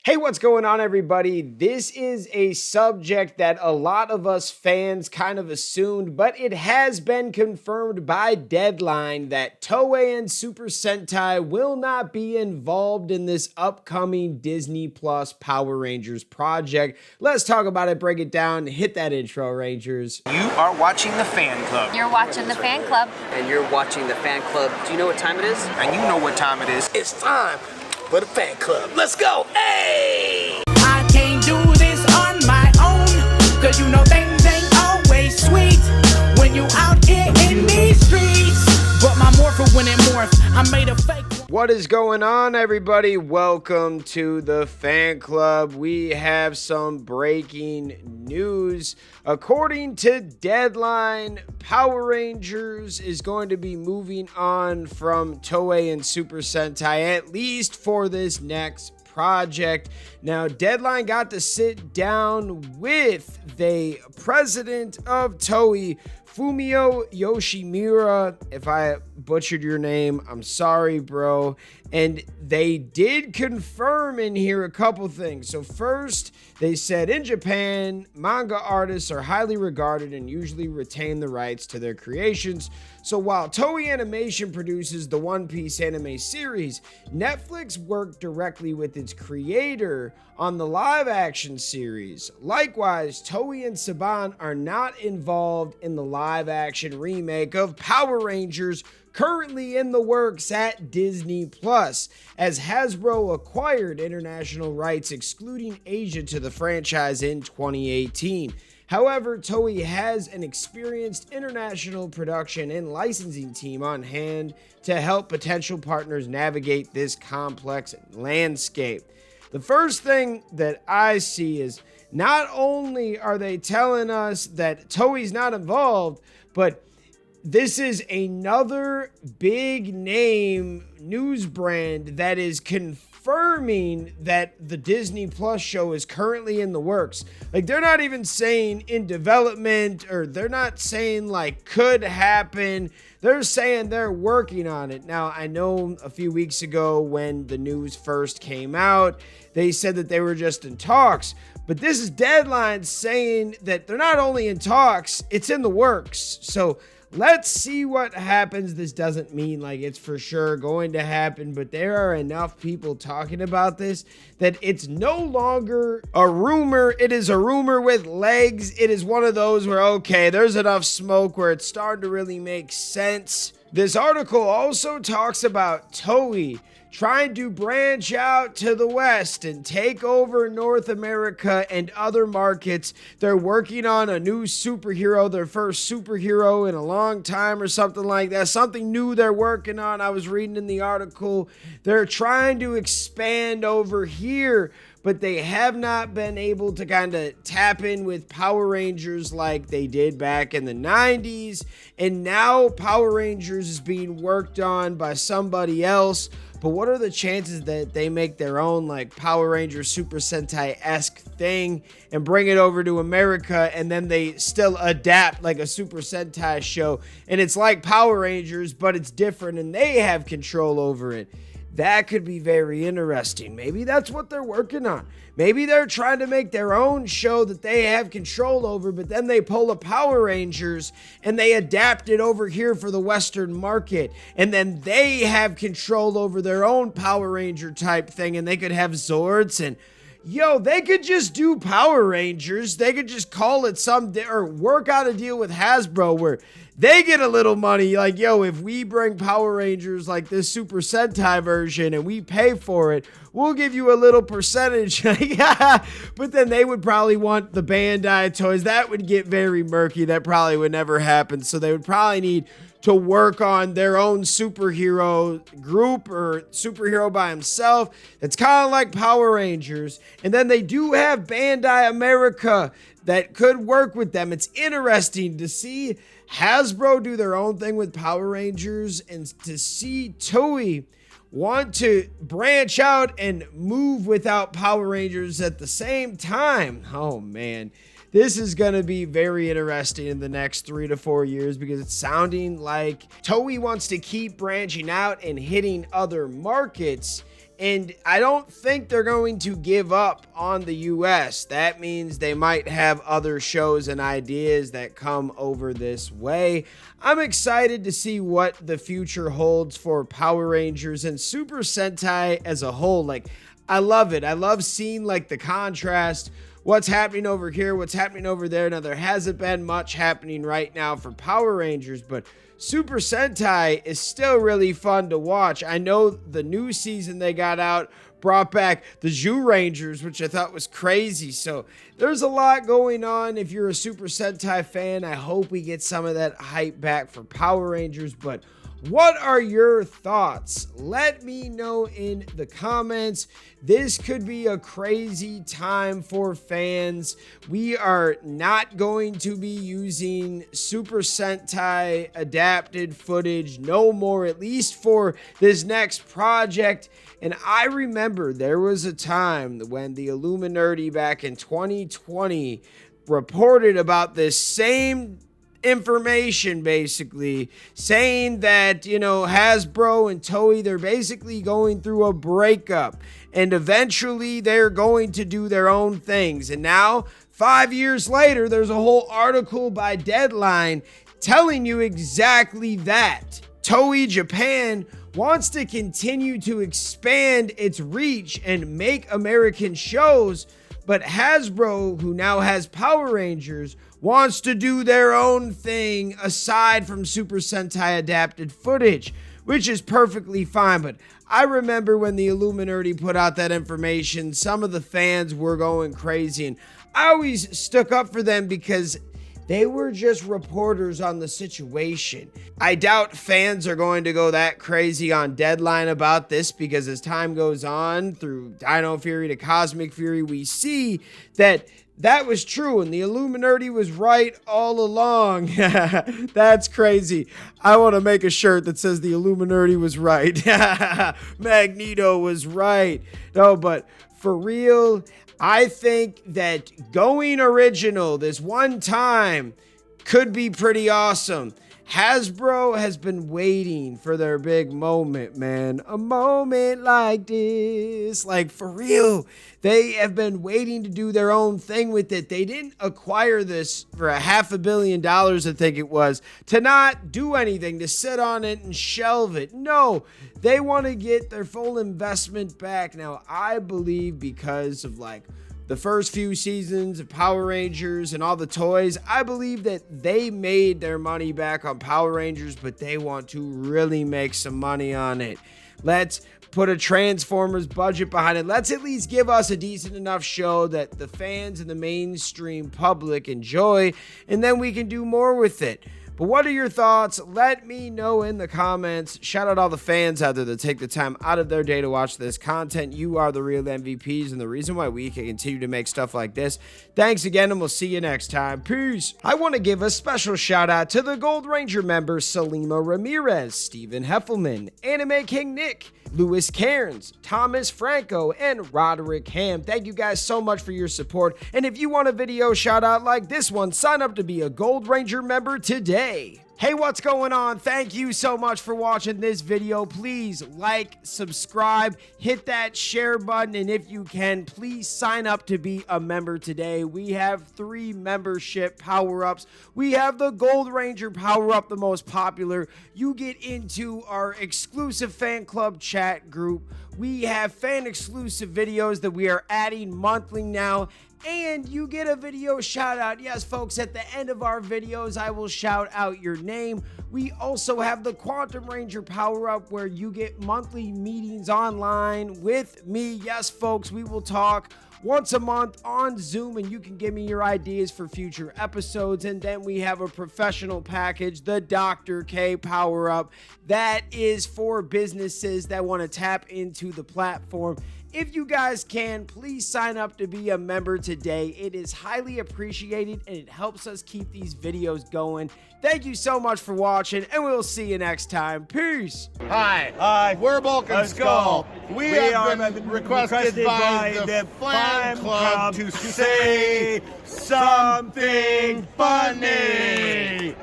Hey, what's going on, everybody? This is a subject that a lot of us fans kind of assumed, but it has been confirmed by Deadline that Toei and Super Sentai will not be involved in this upcoming Disney Plus Power Rangers project. Let's talk about it, break it down, hit that intro, Rangers. You are watching the Fan Club. You're watching the Fan Club. And you're watching the Fan Club. Do you know what time it is? And you know what time it is. It's time for the Fan Club. Let's go. Hey! I can't do this on my own, cause you know things ain't always sweet when you out here in these streets. But my morpher when it morphed, I made a fake. What is going on, everybody? Welcome to the Fan Club. We have some breaking news. According to Deadline, Power Rangers is going to be moving on from Toei and Super Sentai, at least for this next project. Now, Deadline got to sit down with the president of Toei, Fumio Yoshimura. If I butchered your name, I'm sorry, bro. And they did confirm in here a couple things. So first, they said in Japan, manga artists are highly regarded and usually retain the rights to their creations. So while Toei Animation produces the One Piece anime series, Netflix worked directly with its creator on the live action series. Likewise, Toei and Saban are not involved in the live action remake of Power Rangers currently in the works at Disney Plus, as Hasbro acquired international rights excluding Asia to the franchise in 2018. However, Toei has an experienced international production and licensing team on hand to help potential partners navigate this complex landscape. The first thing that I see is not only are they telling us that Toei's not involved, but this is another big name news brand that is confirming that the Disney Plus show is currently in the works. Like, they're not even saying in development, or they're not saying like could happen. They're saying they're working on it. Now, I know a few weeks ago when the news first came out, they said that they were just in talks. But this is Deadline saying that they're not only in talks, it's in the works. So let's see what happens. This doesn't mean like it's for sure going to happen, but there are enough people talking about this that it's no longer a rumor. It is a rumor with legs. It is one of those where, okay, there's enough smoke where it's starting to really make sense. This article also talks about Toei trying to branch out to the West and take over North America and other markets. They're working on a new superhero, their first superhero in a long time or something like that. Something new they're working on. I was reading in the article. They're trying to expand over here, but they have not been able to kind of tap in with Power Rangers like they did back in the 90s. And now Power Rangers is being worked on by somebody else. But what are the chances that they make their own like Power Rangers Super Sentai-esque thing and bring it over to America, and then they still adapt like a Super Sentai show and it's like Power Rangers but it's different and they have control over it? That could be very interesting. Maybe that's what they're working on. Maybe they're trying to make their own show that they have control over, but then they pull a Power Rangers and they adapt it over here for the Western market. And then they have control over their own Power Ranger type thing, and they could have Zords and they could just do Power Rangers. They could just call it or work out a deal with Hasbro where they get a little money. Like, if we bring Power Rangers like this Super Sentai version and we pay for it, we'll give you a little percentage. But then they would probably want the Bandai toys. That would get very murky. That probably would never happen. So they would probably need to work on their own superhero group or superhero by himself. It's kind of like Power Rangers. And then they do have Bandai America that could work with them. It's interesting to see Hasbro do their own thing with Power Rangers and to see Toei want to branch out and move without Power Rangers at the same time. Oh man, this is going to be very interesting in the next 3 to 4 years because it's sounding like Toei wants to keep branching out and hitting other markets. And I don't think they're going to give up on the US. That means they might have other shows and ideas that come over this way. I'm excited to see what the future holds for Power Rangers and Super Sentai as a whole. Like, I love it. I love seeing like the contrast. What's happening over here, what's happening over there. Now, there hasn't been much happening right now for Power Rangers, but Super Sentai is still really fun to watch. I know the new season they got out brought back the Zhu Rangers, which I thought was crazy. So there's a lot going on. If you're a Super Sentai fan, I hope we get some of that hype back for Power Rangers. But what are your thoughts? Let me know in the comments. This could be a crazy time for fans. We are not going to be using Super Sentai adapted footage no more, at least for this next project. And I remember there was a time when the Illuminati back in 2020 reported about this same information, basically saying that, you know, Hasbro and Toei, they're basically going through a breakup and eventually they're going to do their own things. And now 5 years later, there's a whole article by Deadline telling you exactly that. Toei Japan wants to continue to expand its reach and make American shows, but Hasbro, who now has Power Rangers, wants to do their own thing aside from Super Sentai adapted footage, which is perfectly fine. But I remember when the Illuminati put out that information, some of the fans were going crazy, and I always stuck up for them because they were just reporters on the situation. I doubt fans are going to go that crazy on Deadline about this, because as time goes on through Dino Fury to Cosmic Fury, we see that that was true and the Illuminati was right all along. That's crazy. I want to make a shirt that says the Illuminati was right. Magneto was right. No, but for real, I think that going original this one time could be pretty awesome. Hasbro has been waiting for their big moment, man. A moment like this. Like, for real. They have been waiting to do their own thing with it. They didn't acquire this for $500 million, I think it was, to not do anything, to sit on it and shelve it. No, they want to get their full investment back. Now, I believe because of like the first few seasons of Power Rangers and all the toys, I believe that they made their money back on Power Rangers, but they want to really make some money on it. Let's put a Transformers budget behind it. Let's at least give us a decent enough show that the fans and the mainstream public enjoy, and then we can do more with it. But what are your thoughts? Let me know in the comments. Shout out all the fans out there that take the time out of their day to watch this content. You are the real MVPs and the reason why we can continue to make stuff like this. Thanks again, and we'll see you next time. Peace. I want to give a special shout out to the Gold Ranger members Salima Ramirez, Stephen Heffelman, Anime King Nick, Louis Cairns, Thomas Franco, and Roderick Ham. Thank you guys so much for your support. And if you want a video shout out like this one, sign up to be a Gold Ranger member today. Hey, what's going on? Thank you so much for watching this video. Please like, subscribe, hit that share button, and if you can, please sign up to be a member today. We have 3 membership power-ups. We have the Gold Ranger power-up, the most popular. You get into our exclusive fan club chat group. We have fan-exclusive videos that we are adding monthly now, and you get a video shout out. Yes, folks, at the end of our videos, I will shout out your name. We also have the Quantum Ranger power up where you get monthly meetings online with me. Yes, folks, we will talk once a month on Zoom, and you can give me your ideas for future episodes. And then we have a professional package, the Dr. K power up, that is for businesses that want to tap into the platform. If you guys can, please sign up to be a member today. It is highly appreciated and it helps us keep these videos going. Thank you so much for watching, and we'll see you next time. Peace. Hi, we're Bulk and Skull. We have been requested by the fan club to say something funny.